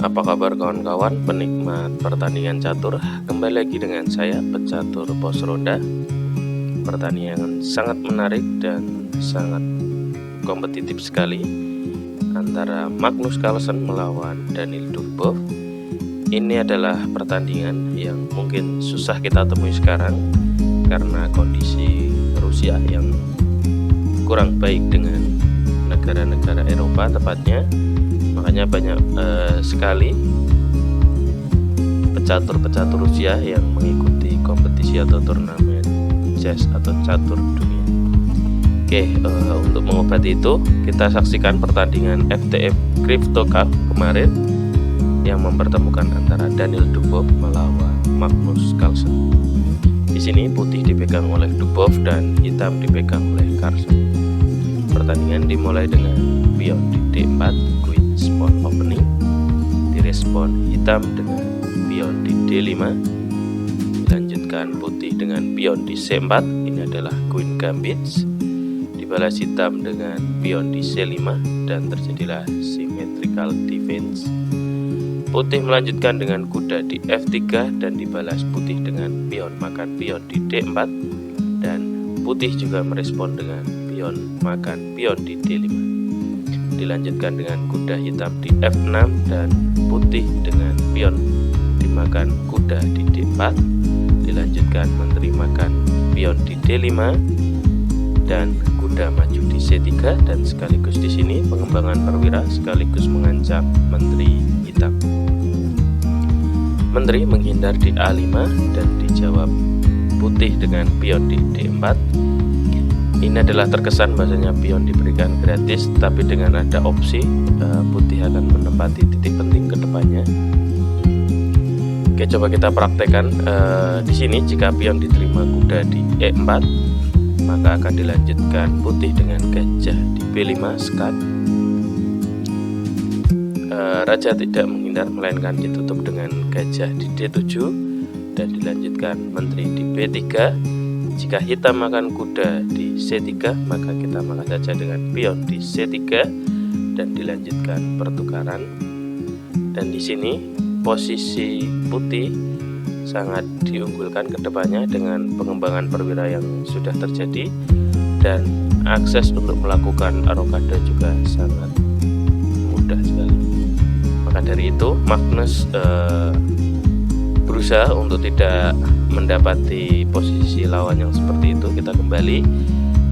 Apa kabar kawan-kawan penikmat pertandingan catur? Kembali lagi dengan saya, pecatur pos ronda. Pertandingan sangat menarik dan sangat kompetitif sekali antara Magnus Carlsen melawan Daniil Dubov. Ini adalah pertandingan yang mungkin susah kita temui sekarang karena kondisi Rusia yang kurang baik dengan negara-negara Eropa tepatnya. Makanya banyak sekali pecatur-pecatur Rusia yang mengikuti kompetisi atau turnamen chess atau catur dunia. Oke, untuk mengobati itu kita saksikan pertandingan FTF Crypto Cup kemarin yang mempertemukan antara Daniil Dubov melawan Magnus Carlsen. Di sini putih dipegang oleh Dubov dan hitam dipegang oleh Carlsen. Pertandingan dimulai dengan pion di D4, Queen Pawn opening, direspon hitam dengan pion di D5, dilanjutkan putih dengan pion di C4, ini adalah Queen Gambits, dibalas hitam dengan pion di C5 dan terjadilah symmetrical defense. Putih melanjutkan dengan kuda di F3 dan dibalas putih dengan pion makan pion di D4 dan putih juga merespon dengan pion makan pion di D5. Dilanjutkan dengan kuda hitam di F6 dan putih dengan pion dimakan kuda di D4. Dilanjutkan menteri makan pion di D5 dan kuda maju di C3 dan sekaligus di sini pengembangan perwira sekaligus mengancam menteri hitam. Menteri menghindar di A5 dan dijawab putih dengan pion di D4. Ini adalah terkesan bahasanya pion diberikan gratis, tapi dengan ada opsi putih akan menempati titik penting ke depannya. Oke, coba kita praktekkan. Di sini jika pion diterima kuda di E4, maka akan dilanjutkan putih dengan gajah di B5 skat. Raja tidak menghindar melainkan ditutup dengan gajah di D7 dan dilanjutkan menteri di B3. Jika hitam makan kuda di C3, maka kita makan saja dengan pion di C3 dan dilanjutkan pertukaran. Dan di sini posisi putih sangat diunggulkan ke depannya dengan pengembangan perwira yang sudah terjadi dan akses untuk melakukan rokade juga sangat mudah sekali. Maka dari itu Magnus berusaha untuk tidak mendapati posisi lawan yang seperti itu. Kita kembali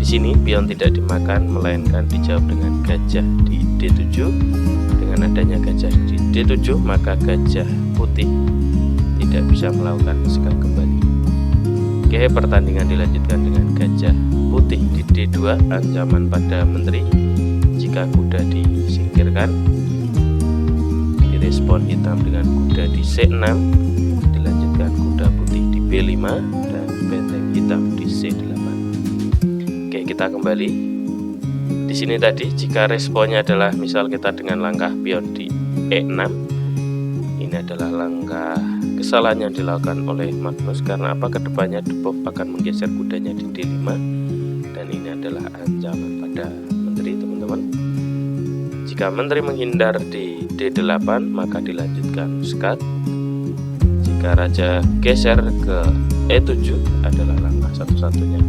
di sini pion tidak dimakan melainkan dijawab dengan gajah di D7. Dengan adanya gajah di D7 maka gajah putih tidak bisa melakukan sekat kembali. Oke, pertandingan dilanjutkan dengan gajah putih di D2, ancaman pada menteri jika kuda disingkirkan. Direspon hitam dengan kuda di C6, dilanjutkan kuda putih di B5 dan benteng hitam di C8. Oke, kita kembali. Di sini tadi jika responnya adalah misal kita dengan langkah pion di E6, ini adalah langkah kesalahan yang dilakukan oleh Magnus karena apa? Kedepannya Dubov akan menggeser kudanya di D5 dan ini adalah ancaman pada menteri, teman-teman. Jika menteri menghindar di D8 maka dilanjutkan skat. Jika raja geser ke E7 adalah langkah satu-satunya,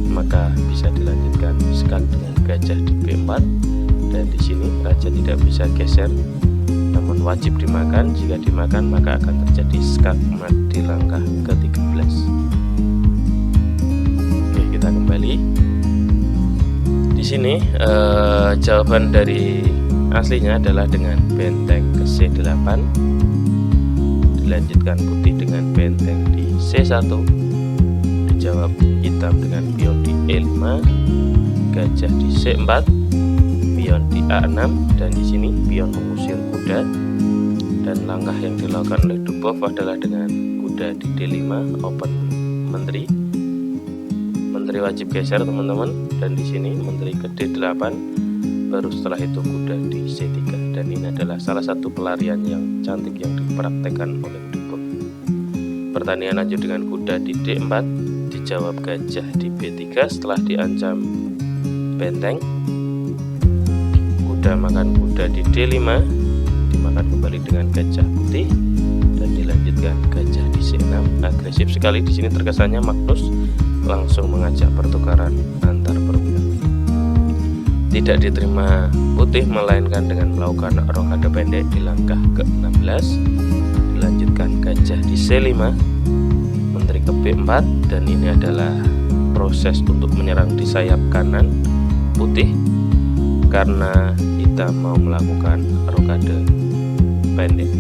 maka bisa dilanjutkan skat dengan gajah di B4 dan di sini raja tidak bisa geser namun wajib dimakan. Jika dimakan maka akan terjadi skat mat di langkah ke-13. Oke, kita kembali. Di sini jawaban dari aslinya adalah dengan benteng ke C8, dilanjutkan putih dengan benteng di C1, dijawab hitam dengan pion di E5, gajah di C4, pion di A6 dan di sini pion mengusir kuda. Dan langkah yang dilakukan oleh Dubov adalah dengan kuda di D5 open menteri. Menteri wajib geser, teman-teman, dan di sini menteri ke D8, baru setelah itu kuda di C3 dan ini adalah salah satu pelarian yang cantik yang dipraktekkan oleh Dubov. Pertandingan lanjut dengan kuda di D4, dijawab gajah di B3 setelah diancam benteng. Kuda makan kuda di D5, dimakan kembali dengan gajah putih dan dilanjutkan gajah di C6. Agresif sekali di sini terkesannya Magnus langsung mengajak pertukaran antar perwira. Tidak diterima putih, melainkan dengan melakukan rokade pendek di langkah ke-16. Dilanjutkan gajah di C5, menteri ke B4, dan ini adalah proses untuk menyerang di sayap kanan putih karena hitam mau melakukan rokade pendek.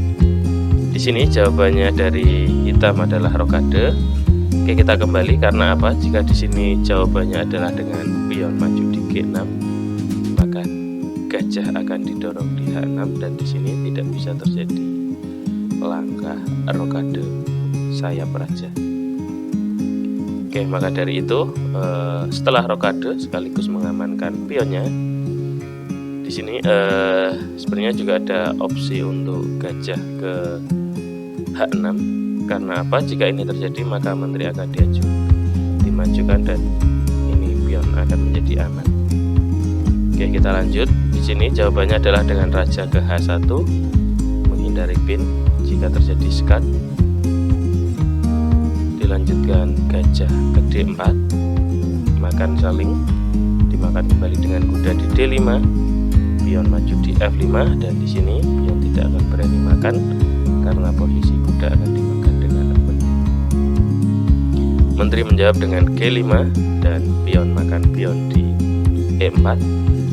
Di sini jawabannya dari hitam adalah rokade. Oke, kita kembali karena apa? Jika di sini jawabannya adalah dengan pion maju di G6, maka gajah akan didorong di H6 dan di sini tidak bisa terjadi langkah rokade sayap raja. Oke, maka dari itu setelah rokade sekaligus mengamankan pionnya, di sini sebenarnya juga ada opsi untuk gajah ke H6. Karena apa? Jika ini terjadi maka menteri akan dimajukan dan ini pion akan menjadi aman. Oke, kita lanjut. Di sini jawabannya adalah dengan raja ke H1, menghindari pin jika terjadi sekat. Dilanjutkan gajah ke D4, makan saling, dimakan kembali dengan kuda di D5, pion maju di F5, dan di sini pion tidak akan berani makan karena posisi kuda akan dimakan dengan menteri. Menteri menjawab dengan G5 dan pion makan pion di E4,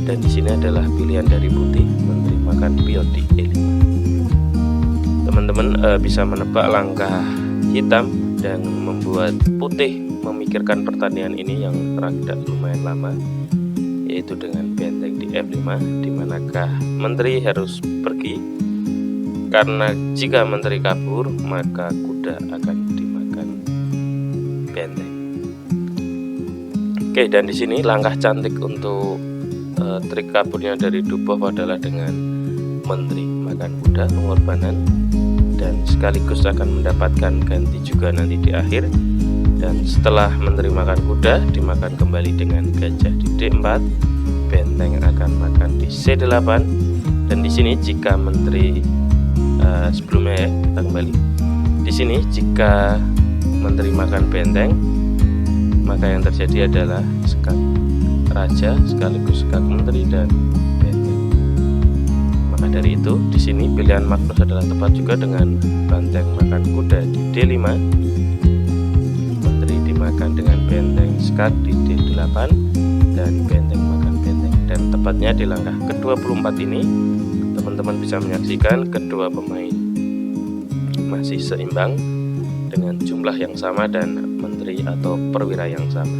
dan di sini adalah pilihan dari putih, menteri makan pion di E5. Teman-teman bisa menebak langkah hitam dan membuat putih memikirkan pertandingan ini yang rada lumayan lama, yaitu dengan benteng di F5, dimanakah menteri harus pergi karena jika menteri kabur maka kuda akan dimakan benteng. Oke, dan di sini langkah cantik untuk trik kaburnya dari Dubov adalah dengan menteri makan kuda, pengorbanan, dan sekaligus akan mendapatkan ganti juga nanti di akhir. Dan setelah menteri makan kuda dimakan kembali dengan gajah di D4, benteng akan makan di C8, dan di sini jika menteri sebelumnya ya, kita kembali di sini jika menteri makan benteng maka yang terjadi adalah sekat raja sekaligus sekat menteri dan benteng. Maka dari itu di sini pilihan Magnus adalah tepat juga dengan banteng makan kuda di D5, menteri dimakan dengan benteng sekat di D8, dan benteng makan benteng. Dan tepatnya di langkah ke-24 ini teman-teman bisa menyaksikan kedua pemain masih seimbang dengan jumlah yang sama dan menteri atau perwira yang sama.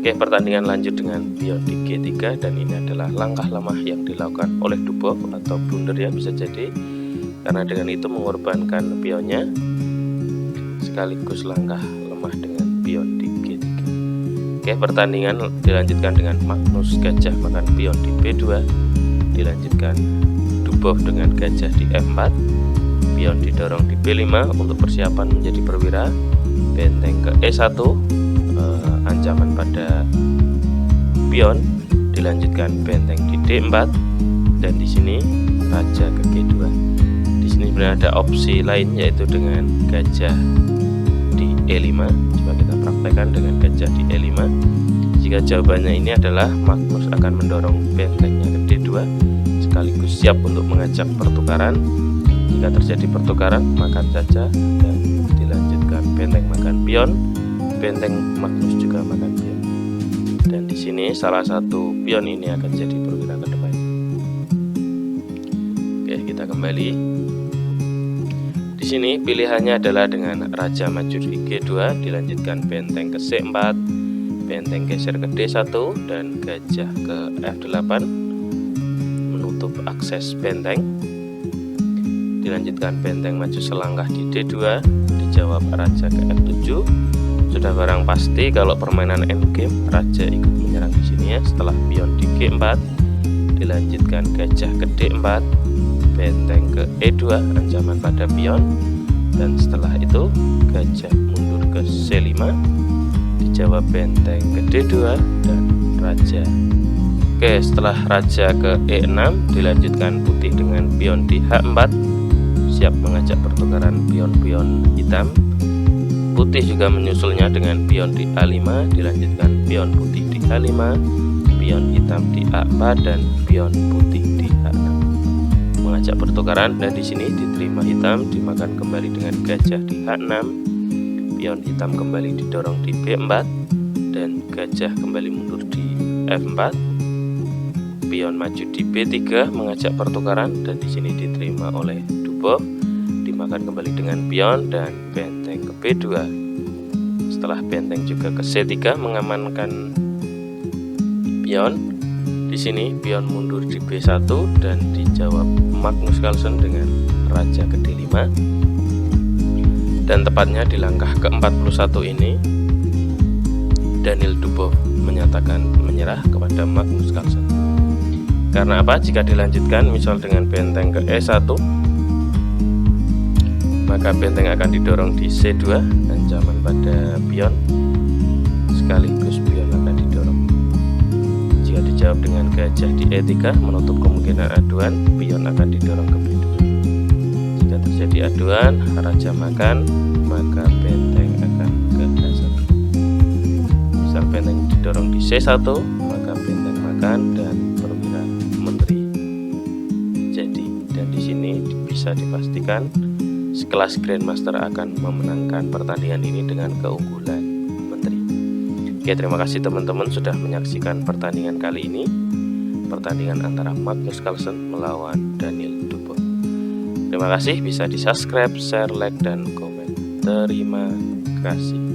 Oke, pertandingan lanjut dengan pion di G3, dan ini adalah langkah lemah yang dilakukan oleh Dubov atau blunder ya bisa jadi, karena dengan itu mengorbankan pionnya sekaligus langkah lemah dengan pion di G3. Oke, pertandingan dilanjutkan dengan Magnus gajah makan pion di B2, dilanjutkan Dubov dengan gajah di F4, pion didorong di B5 untuk persiapan menjadi perwira, benteng ke E1, ancaman pada pion, dilanjutkan benteng di D4, dan di sini raja ke G2. Di sini sebenarnya ada opsi lain yaitu dengan gajah di E5. Coba kita praktekkan dengan gajah di E5. Jika jawabannya ini adalah Magnus akan mendorong bentengnya ke D2 sekaligus siap untuk mengajak pertukaran. Jika terjadi pertukaran makan saja dan dilanjutkan benteng makan pion, benteng Magnus juga makan pion. Dan di sini salah satu pion ini akan jadi perwira ke depan. Oke, kita kembali. Di sini pilihannya adalah dengan raja maju di G2, dilanjutkan benteng ke C4, benteng geser ke D1, dan gajah ke F8 menutup akses benteng. Dilanjutkan benteng maju selangkah di D2, dijawab raja ke F7. Sudah barang pasti kalau permainan endgame raja ikut menyerang di sini ya. Setelah pion di G4, dilanjutkan gajah ke D4, benteng ke E2, ancaman pada pion, dan setelah itu gajah mundur ke C5, dijawab benteng ke D2 dan raja Oke, setelah raja ke E6 dilanjutkan putih dengan pion di H4, siap mengajak pertukaran pion-pion hitam. Putih juga menyusulnya dengan pion di A5, dilanjutkan pion putih di A5, pion hitam di A4 dan pion putih di A6. Mengajak pertukaran dan di sini diterima hitam, dimakan kembali dengan gajah di H6, pion hitam kembali didorong di B4 dan gajah kembali mundur di F4. Pion maju di B3 mengajak pertukaran dan di sini diterima oleh Dubov, dimakan kembali dengan pion dan benteng ke B2. Setelah benteng juga ke C3 mengamankan pion. Di sini pion mundur di B1 dan dijawab Magnus Carlsen dengan raja ke D5. Dan tepatnya di langkah ke-41 ini Daniil Dubov menyatakan menyerah kepada Magnus Carlsen. Karena apa? Jika dilanjutkan misal dengan benteng ke E1, maka benteng akan didorong di C2, ancaman pada pion, sekaligus pion akan didorong. Jika dijawab dengan gajah di E3, menutup kemungkinan aduan, pion akan didorong ke B2. Jika terjadi aduan, raja makan, maka benteng akan ke H1. Misal benteng didorong di C1, maka benteng makan dan perwira menteri jadi. Dan di sini bisa dipastikan sekelas Grandmaster akan memenangkan pertandingan ini dengan keunggulan menteri. Oke, terima kasih teman-teman sudah menyaksikan pertandingan kali ini, pertandingan antara Magnus Carlsen melawan Daniil Dubov. Terima kasih, bisa di subscribe, share, like, dan komen. Terima kasih.